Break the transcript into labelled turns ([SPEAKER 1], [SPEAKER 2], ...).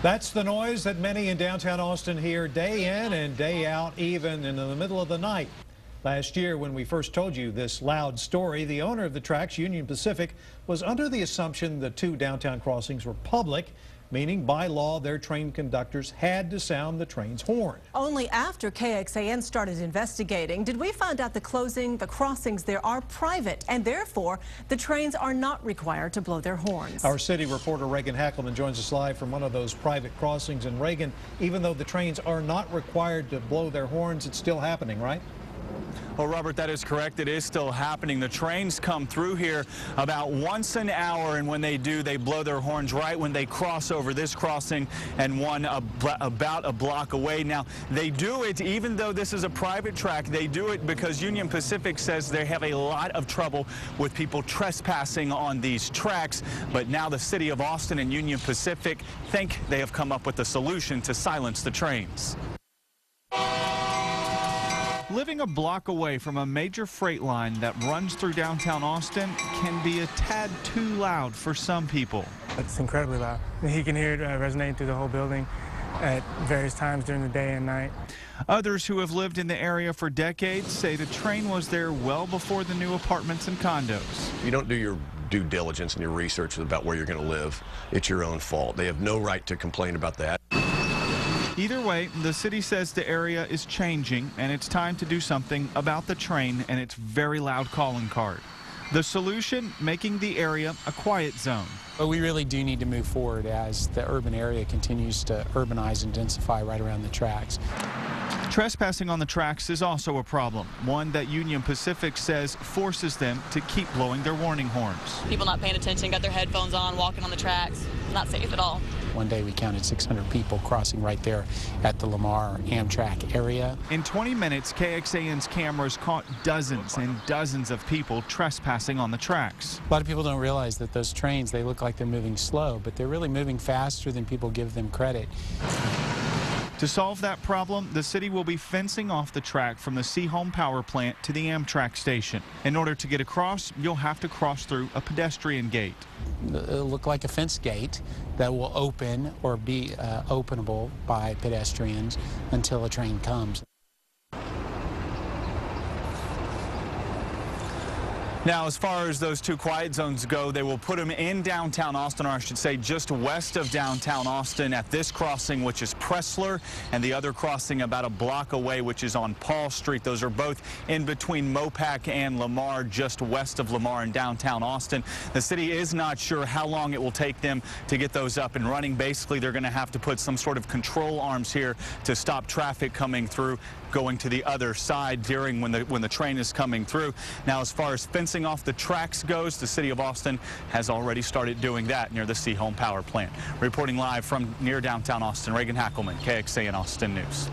[SPEAKER 1] That's the noise that many in downtown Austin hear day in and day out, even in the middle of the night. Last year, when we first told you this loud story, the owner of the tracks, Union Pacific, was under the assumption the two downtown crossings were public, meaning by law their train conductors had to sound the train's horn.
[SPEAKER 2] Only after KXAN started investigating did we find out the crossings there are private, and therefore the trains are not required to blow their horns.
[SPEAKER 1] Our city reporter Reagan Hackelman joins us live from one of those private crossings. And Reagan, even though the trains are not required to blow their horns, it's still happening, right?
[SPEAKER 3] Well, Robert, that is correct. It is still happening. The trains come through here about once an hour, and when they do, they blow their horns right when they cross over this crossing and one about a block away. Now, they do it, even though this is a private track, they do it because Union Pacific says they have a lot of trouble with people trespassing on these tracks. But now the city of Austin and Union Pacific think they have come up with a solution to silence the trains. Living a block away from a major freight line that runs through downtown Austin can be a tad too loud for some people.
[SPEAKER 4] It's incredibly loud. You can hear it resonating through the whole building at various times during the day and night.
[SPEAKER 3] Others who have lived in the area for decades say the train was there well before the new apartments and condos.
[SPEAKER 5] You don't do your due diligence and your research about where you're going to live. It's your own fault. They have no right to complain about that.
[SPEAKER 3] Either way, the city says the area is changing and it's time to do something about the train and its very loud calling card. The solution, making the area a quiet zone.
[SPEAKER 6] But we really do need to move forward as the urban area continues to urbanize and densify right around the tracks.
[SPEAKER 3] Trespassing on the tracks is also a problem, one that Union Pacific says forces them to keep blowing their warning horns.
[SPEAKER 7] People not paying attention, got their headphones on, walking on the tracks. Not safe at all.
[SPEAKER 6] One day we counted 600 people crossing right there at the Lamar Amtrak area.
[SPEAKER 3] In 20 minutes, KXAN's cameras caught dozens and dozens of people trespassing on the tracks.
[SPEAKER 6] A lot of people don't realize that those trains, they look like they're moving slow, but they're really moving faster than people give them credit.
[SPEAKER 3] To solve that problem, the city will be fencing off the track from the Seaholm power plant to the Amtrak station. In order to get across, you'll have to cross through a pedestrian gate.
[SPEAKER 6] It'll look like a fence gate that will open or be openable by pedestrians until a train comes.
[SPEAKER 3] Now, as far as those two quiet zones go, they will put them in downtown Austin, or I should say just west of downtown Austin at this crossing, which is Pressler, and the other crossing about a block away, which is on Paul Street. Those are both in between Mopac and Lamar, just west of Lamar in downtown Austin. The city is not sure how long it will take them to get those up and running. Basically, they're going to have to put some sort of control arms here to stop traffic coming through, going to the other side during when the train is coming through. Now, as far as fencing off the tracks goes, the city of Austin has already started doing that near the Seaholm power plant. Reporting live from near downtown Austin, Reagan Hackelman, KXAN Austin News.